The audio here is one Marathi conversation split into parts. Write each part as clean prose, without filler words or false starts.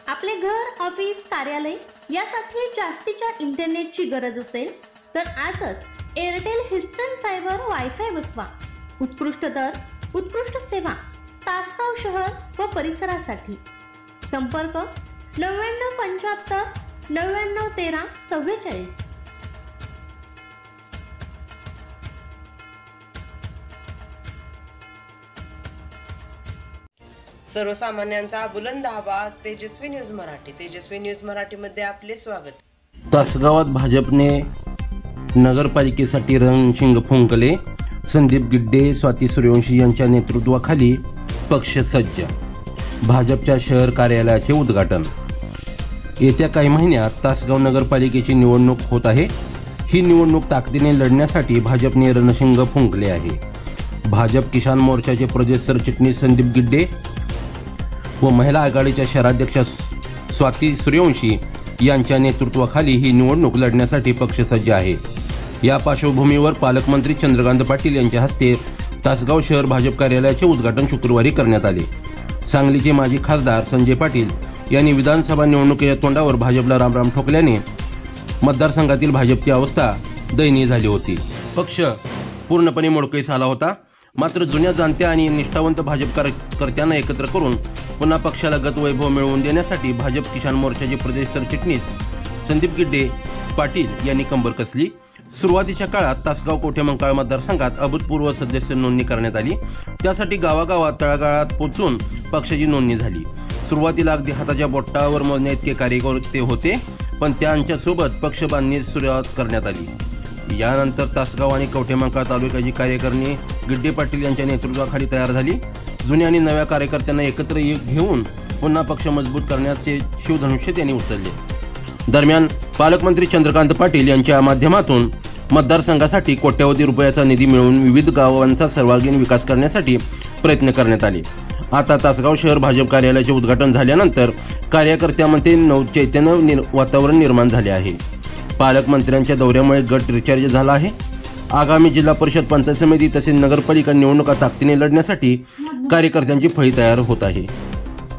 आपले घर, ऑफिस, कार्यालय यासाठी जास्तीच्या इंटरनेटची गरज असेल तर आजच एअरटेल हिस्टन फायबर वायफाय बसवा। उत्कृष्ट दर, उत्कृष्ट सेवा, तासगाव शहर व परिसरासाठी संपर्क 9975 9913 44। सर्वसामान्यांचा बुलंद आवाज तेजस्वी न्यूज मराठी। तेजस्वी न्यूज मराठी मध्ये आपले स्वागत। तासगावात भाजपने नगरपालिकेसाठी रणशिंग फुंकले। संदीप गिड्डे, स्वाती सूर्यवंशी यांच्या नेतृत्वाखाली पक्ष सज्ज। भाजपच्या शहर कार्यालयाचे उद्घाटन। येत्या काही महिन्यात तासगाव नगरपालिकेची निवडणूक होत आहे। ही निवडणूक ताकदीने लढण्यासाठी भाजपने रणशिंग फुंकले आहे। भाजप किसान मोर्चाचे प्रदेश सरचिटणीस संदीप गिड्डे व महिला आघाडीच्या शहराध्यक्षा स्वाती सूर्यवंशी यांच्या नेतृत्वाखाली ही निवडणूक लढण्यासाठी पक्ष सज्ज आहे। या पार्श्वभूमीवर पालकमंत्री चंद्रकांत पाटील यांच्या हस्ते तासगाव शहर भाजप कार्यालयाचे उद्घाटन शुक्रवारी करण्यात आले। सांगलीचे माजी खासदार संजय पाटील यांनी विधानसभा निवडणुकीच्या तोंडावर भाजपला रामराम ठोकल्याने मतदारसंघातील भाजपची अवस्था दयनीय झाली होती। पक्ष पूर्णपणे मोडकळीस आला होता। मात्र जुन्या जाणत्या आणि निष्ठावंत भाजप कार्यकर्त्यांना एकत्र करून पुन्हा पक्षाला गतवैभव मिळवून देण्यासाठी भाजप किसान मोर्चाचे प्रदेश सरचिटणीस संदीप गिड्डे पाटील यांनी कंबर कसली। सुरुवातीच्या काळात तासगाव कोठेमंकाळ मतदारसंघात अभूतपूर्व सदस्य नोंदणी करण्यात आली। त्यासाठी गावागावात तळागाळात पोहोचून पक्षाची नोंदणी झाली। सुरुवातीला अगदी हाताच्या बोटावर मोजण्या इतके कार्यकर्ते होते, पण त्यांच्यासोबत पक्ष बांधणी सुरुवात करण्यात आली। यानंतर तासगाव आणि कवठेमंकाळ तालुक्याची कार्यकारिणी गिड्डे पाटील यांच्या नेतृत्वाखाली तयार झाली। जुन्या आणि नव्या कार्यकर्त्यांना एकत्र घेऊन पुन्हा पक्ष मजबूत करण्याचे शिवधनुष्य त्यांनी उचलले। दरम्यान पालकमंत्री चंद्रकांत पाटील यांच्या माध्यमातून मतदारसंघासाठी कोट्यवधी रुपयाचा निधी मिळवून विविध गावांचा सर्वांगीण विकास करण्यासाठी प्रयत्न करण्यात आले। आता तासगाव शहर भाजप कार्यालयाचे उद्घाटन झाल्यानंतर कार्यकर्त्यांमध्ये नवचैतन्य वातावरण निर्माण झाले आहे। पालकमंत्र्यांच्या दौऱ्यामुळे गट रिचार्ज झाला आहे। आगामी जिल्हा परिषद, पंचायत समिती तसेच नगरपालिका निवडणुका ताकदीने लढण्यासाठी कार्यकर्त्यांची फळी तयार होत आहे।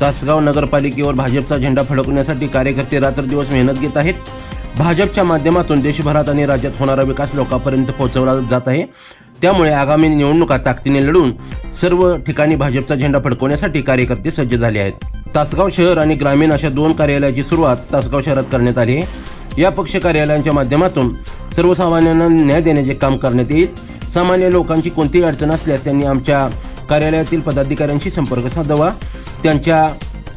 तासगाव नगरपालिकेवर भाजपचा झेंडा फडकवण्यासाठी कार्यकर्ते रात्रदिवस मेहनत घेत आहेत। भाजपच्या माध्यमातून देशभरात आणि राज्यात होणारा विकास लोकांपर्यंत पोहोचवला जात आहे। त्यामुळे आगामी निवडणुका ताकदीने लढून सर्व ठिकाणी भाजपचा झेंडा फडकवण्यासाठी कार्यकर्ते सज्ज झाले आहेत। तासगाव शहर आणि ग्रामीण अशा दोन कार्यालयाची सुरुवात तासगाव शहरात करण्यात आली आहे। या पक्ष कार्यालयांच्या माध्यमातून सर्वसामान्यांना न्याय देण्याचे काम करण्यात येईल। सामान्य लोकांची कोणतीही अडचण असल्यास त्यांनी आमच्या कार्यालयातील पदाधिकाऱ्यांशी संपर्क साधावा। त्यांच्या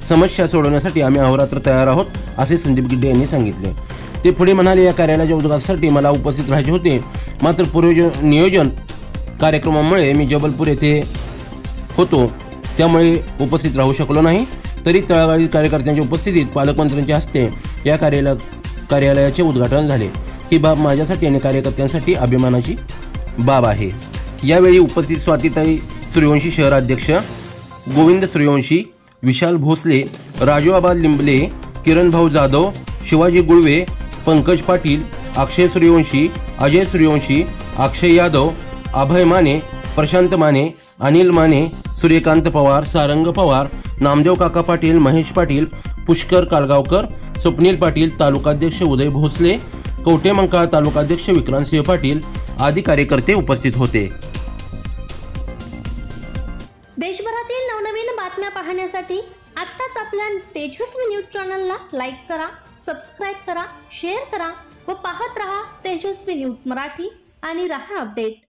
समस्या सोडवण्यासाठी आम्ही अहोरात्र तयार आहोत, असे संदीप गिड्डे यांनी सांगितले। ते पुढे म्हणाले, या कार्यालयाच्या उद्घाटनासाठी मला उपस्थित राहायचे होते, मात्र नियोजन कार्यक्रमामुळे मी जबलपूर येथे होतो, त्यामुळे उपस्थित राहू शकलो नाही। तरी तळागाळी कार्यकर्त्यांच्या उपस्थितीत पालकमंत्र्यांच्या हस्ते या कार्यालयाचे उद्घाटन झाले। ही बाब माझ्यासाठी आणि कार्यकर्त्यांसाठी अभिमानाची बाब आहे। यावेळी उपस्थित स्वातीताई सूर्यवंशी, शहराध्यक्ष गोविंद सूर्यवंशी, विशाल भोसले, राजूआबा लिंबले, किरण भाऊ जाधव, शिवाजी गुळवे, पंकज पाटील, अक्षय सूर्यवंशी, अजय सूर्यवंशी, अक्षय यादव, अभय माने, प्रशांत माने, अनिल माने, सूर्यकांत पवार, सारंग पवार, नामदेव काका पाटील, महेश पाटील, पुष्कर कालगावकर, स्वप्नील पाटील, तालुकाध्यक्ष उदय भोसले, कवठेमंकाळ तालुकाध्यक्ष विक्रांतसिंह पाटील आदी कार्यकर्ते उपस्थित होते। देशभरातील नवनवीन बातम्या पाहण्यासाठी आत्ताच आपल्या तेजस्वी न्यूज चॅनलला लाईक करा, सबस्क्राइब करा, शेअर करा व पाहत रहा तेजस्वी न्यूज मराठी आणि रहा अपडेट।